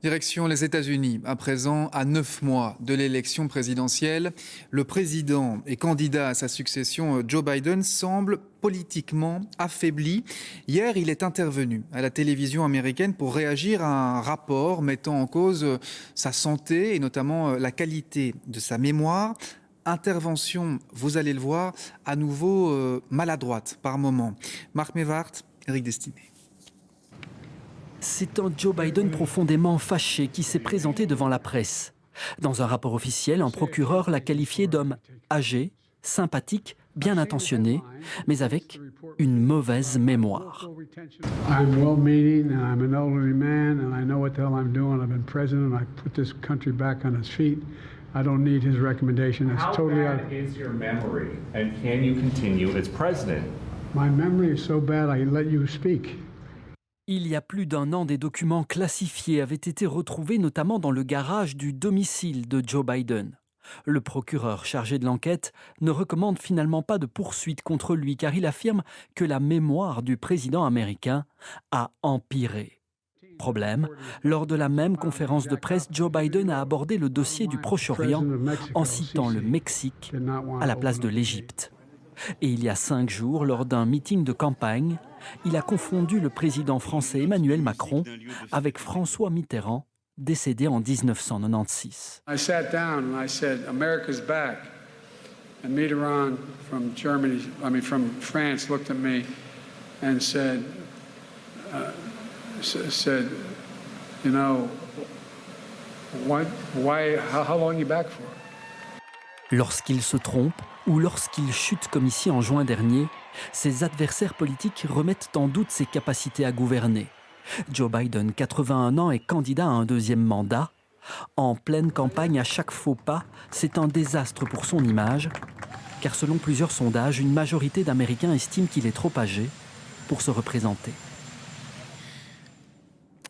Direction les États-Unis. À présent, à 9 mois de l'élection présidentielle, le président et candidat à sa succession, Joe Biden, semble politiquement affaibli. Hier, il est intervenu à la télévision américaine pour réagir à un rapport mettant en cause sa santé et notamment la qualité de sa mémoire. Intervention, vous allez le voir, à nouveau maladroite par moment. Marc Mévart, Éric Destiné. C'est un Joe Biden profondément fâché qui s'est présenté devant la presse. Dans un rapport officiel, un procureur l'a qualifié d'homme âgé, sympathique, bien intentionné, mais avec une mauvaise mémoire. I'm well-meaning and I'm an elderly man and I know what the hell I'm doing. I've been president. I put this country back on its feet. I don't need his recommendation. It's totally How bad is your memory and can you continue as president? My memory is so bad I let you speak. Il y a plus d'un an, des documents classifiés avaient été retrouvés notamment dans le garage du domicile de Joe Biden. Le procureur chargé de l'enquête ne recommande finalement pas de poursuite contre lui car il affirme que la mémoire du président américain a empiré. Problème, lors de la même conférence de presse, Joe Biden a abordé le dossier du Proche-Orient en citant le Mexique à la place de l'Égypte. Et il y a 5 jours, lors d'un meeting de campagne, il a confondu le président français Emmanuel Macron avec François Mitterrand, décédé en 1996. I sat down and I said, America's back. And Mitterrand from France looked at me and said, you know, how long are you back for? Lorsqu'il se trompe ou lorsqu'il chute comme ici en juin dernier, ses adversaires politiques remettent en doute ses capacités à gouverner. Joe Biden, 81 ans, est candidat à un deuxième mandat. En pleine campagne, à chaque faux pas, c'est un désastre pour son image, car selon plusieurs sondages, une majorité d'Américains estiment qu'il est trop âgé pour se représenter.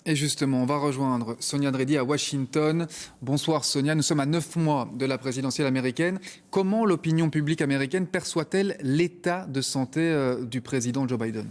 Et justement, on va rejoindre Sonia Dredi à Washington. Bonsoir Sonia, nous sommes à 9 mois de la présidentielle américaine. Comment l'opinion publique américaine perçoit-elle l'état de santé du président Joe Biden ?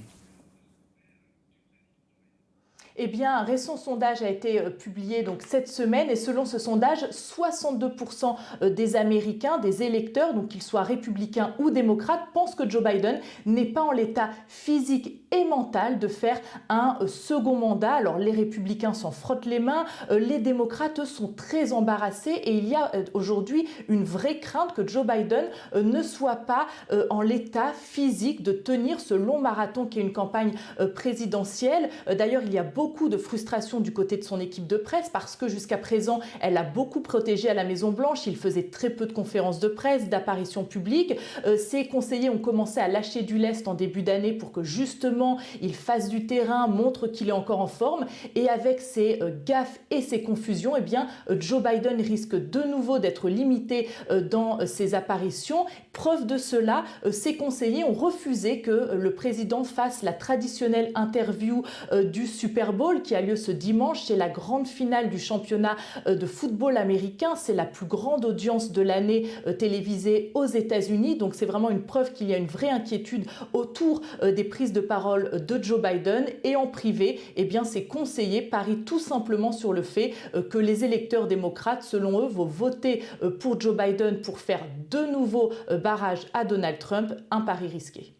Eh bien, un récent sondage a été publié donc cette semaine et selon ce sondage, 62% des Américains, des électeurs, donc qu'ils soient républicains ou démocrates, pensent que Joe Biden n'est pas en l'état physique et mental de faire un second mandat. Alors les républicains s'en frottent les mains, les démocrates sont très embarrassés et il y a aujourd'hui une vraie crainte que Joe Biden ne soit pas en l'état physique de tenir ce long marathon qui est une campagne présidentielle. D'ailleurs, il y a beaucoup de frustration du côté de son équipe de presse parce que jusqu'à présent, elle a beaucoup protégé à la Maison-Blanche. Il faisait très peu de conférences de presse, d'apparitions publiques. Ses conseillers ont commencé à lâcher du lest en début d'année pour que justement il fasse du terrain, montre qu'il est encore en forme. Et avec ses gaffes et ses confusions, eh bien, Joe Biden risque de nouveau d'être limité dans ses apparitions. Preuve de cela, ses conseillers ont refusé que le président fasse la traditionnelle interview du Super Bowl qui a lieu ce dimanche. C'est la grande finale du championnat de football américain. C'est la plus grande audience de l'année télévisée aux États-Unis. Donc c'est vraiment une preuve qu'il y a une vraie inquiétude autour des prises de parole de Joe Biden. Et en privé, eh bien, ses conseillers parient tout simplement sur le fait que les électeurs démocrates, selon eux, vont voter pour Joe Biden pour faire de nouveau barrage à Donald Trump, un pari risqué.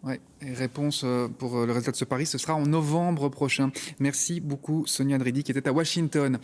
Ouais, et réponse pour le résultat de ce pari, ce sera en novembre prochain. Merci beaucoup Sonia Dredi qui était à Washington.